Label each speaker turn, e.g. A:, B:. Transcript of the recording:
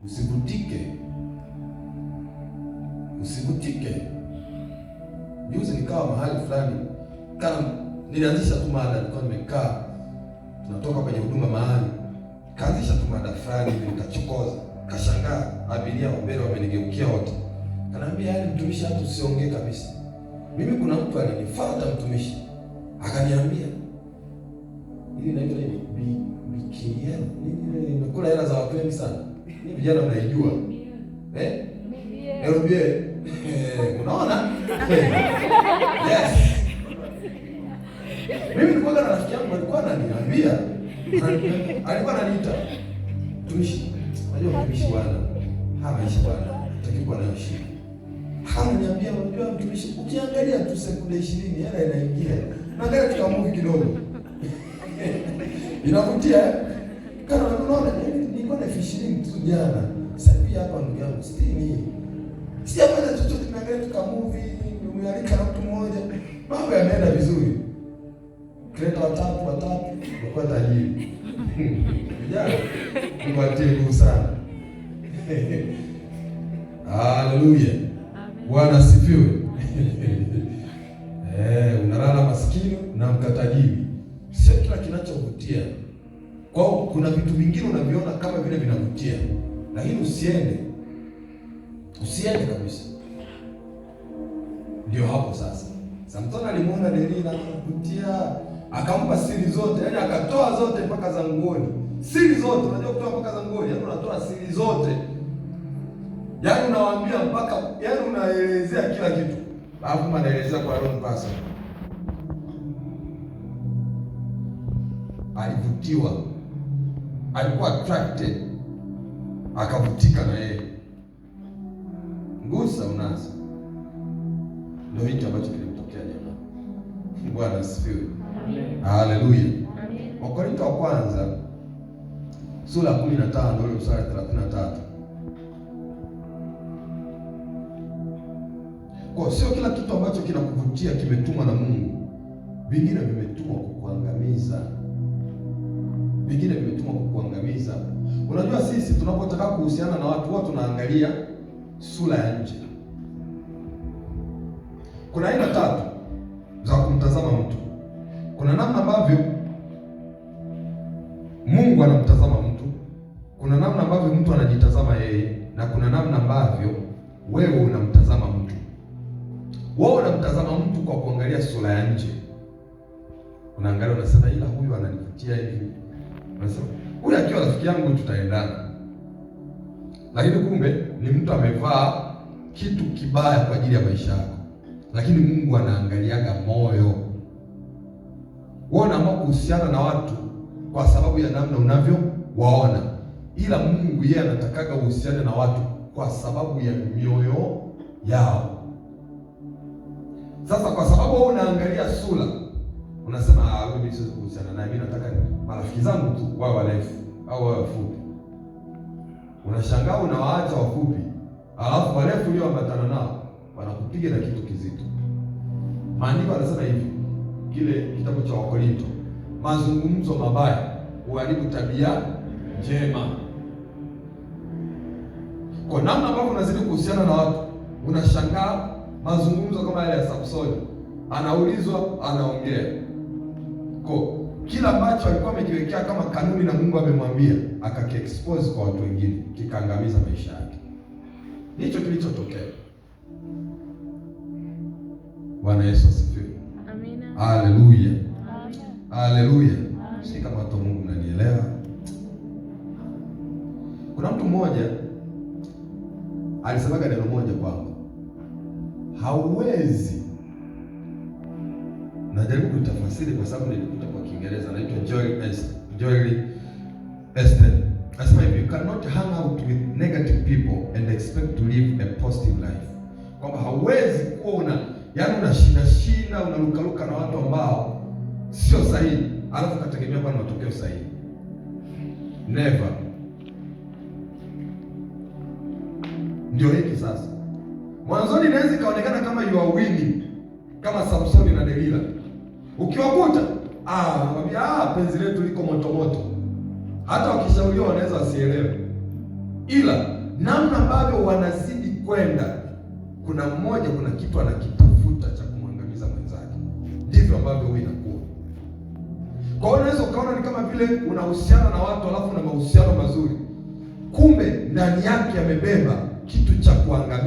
A: Usivutike. Juzi nikawa mahali fulani, kama nilianzisha tu mada, nilikuwa nimekaa, tunatoka kwenye huduma mahali, kaanzisha tu mada fulani, nikachokoza, kashangaa abiria wa mbele wamenigeukia wote. Kanaambia, yaani mtumishi, hata usiongee kabisa. Mimi kuna mtu alinifuata mtumishi, akaniambia, hili inaitwa nini? BKL. Nini imekula hela za watu wengi sana. Ni vijana mnaijua. LBA. Unaona? Yes. Mimi nilikuwa na rafiki yangu alikuwa ananiambia, alikuwa ananiita, mtumishi, unajua mtumishi bwana, maisha bwana, utakiwa nayo shida. Ananiambia, unajua mtumishi, ukiangalia tu sekunde 20 hela inaingia. Naangalia tu kama kidogo. Inavutia. Kana unaona nilikuwa na 20 tu jana. Sasa hivi hapa ndugu yangu 60. Sijafanya chochote, tunaangalia tu kama movie, nimealika na mtu mmoja. Mambo yameenda vizuri. Kreta watatu kwa tajiri. Vijana ni watibu sana. Haleluya. Bwana asifiwe. Unalala maskini na mkatajiri. Sio kila kinachovutia. Kwa hiyo kuna vitu vingine unaviona kama vile vinavutia, lakini usiende kabisa. Ndio hapo sasa. Samson alimuona Delila anavutia, akampa siri zote, yaani akatoa zote mpaka za nguoni. Siri zote, unajua kutoa mpaka za nguoni, yaani unatoa siri zote. Yaani unawaambia mpaka, yaani unaelezea kila kitu. Alafu anaelezea kwa wrong person. Alivutiwa. Alikuwa attracted. Akavutika na yeye. Ngusa unasa. Ndio hicho ambacho kilimtokea jamaa. Bwana asifiwe. Amen. Haleluya. Amen. Wakorintho wa kwanza sura 15 ule mstari 33. Kwa sio kila kitu ambacho kinakuvutia kimetumwa na Mungu. Vingine vimetumwa kukuangamiza. Unajua sisi tunapotaka kuhusiana na watu wote tunaangalia sura ya nje. Kuna aina 3 za kumtazama mtu. Kuna namna ambavyo Mungu anamtazama mtu, kuna namna ambavyo mtu anajitazama yeye, na kuna namna ambavyo wewe unamtazama mtu. Wewe unamtazama mtu kwa kuangalia sura ya nje. Unaangalia unasema, ila huyu ananivutia hivi. Unasema, huyu akiwa rafiki yangu tutaendana. Lakini kumbe ni mtu amevaa kitu kibaya kwa ajili ya maisha yako. Lakini Mungu anaangaliaga moyo. Wewe unaamua kuhusiana na watu kwa sababu ya namna unavyowaona, ila Mungu yeye anatakaga uhusiane na watu kwa sababu ya mioyo yao. Sasa kwa sababu wewe unaangalia sura, unasema wewe siwezi kuhusiana naye, mimi nataka marafiki zangu tu wao warefu au wao wafupi. Unashangaa unawaacha wafupi, alafu warefu ulioambatana nao wanakupiga na kitu kizito. Maandiko yanasema hivi, kile kitabu cha Wakorintho, mazungumzo mabaya huharibu tabia njema. Kwa namna ambavyo unazidi kuhusiana na watu, unashangaa mazungumzo kama yale ya Samsoni, anaulizwa anaongea. Kwa kila ambacho alikuwa amejiwekea kama kanuni na Mungu amemwambia, akakiexpose kwa watu wengine, kikaangamiza maisha yake. Hicho kilichotokea. Bwana Yesu asifiwe. Amina. Haleluya. Haleluya. Si kama watu wa Mungu mnanielewa. Kuna mtu mmoja alisemaga neno moja kwamba hauwezi, najaribu kutafasiri kwa sababu nilikuta kwa Kiingereza, anaitwa Joel Osteen. Anasema hivi, you cannot hang out with negative people and expect to live a positive life. Kwamba hauwezi kuona, yaani unashinda unarukaruka na watu ambao sio sahihi, alafu kategemea kwa matokeo sahihi. Never. Ndio hiki sasa. Mwanzoni inaweza ikaonekana kama you are winning, kama Samsoni na Delila. Ukiwakuta, nakwambia penzi letu liko moto moto. Hata wakishauriwa wanaweza wasielewe. ila namna ambavyo wanazidi kwenda, kuna mmoja, kuna kitu anakitafuta cha kumwangamiza mwenzake. Ndivyo ambavyo huwa inakuwa. Kwa hiyo unaweza ukaona ni kama vile unahusiana na watu alafu na mahusiano mazuri, kumbe ndani yake amebeba kitu cha kuangamiza.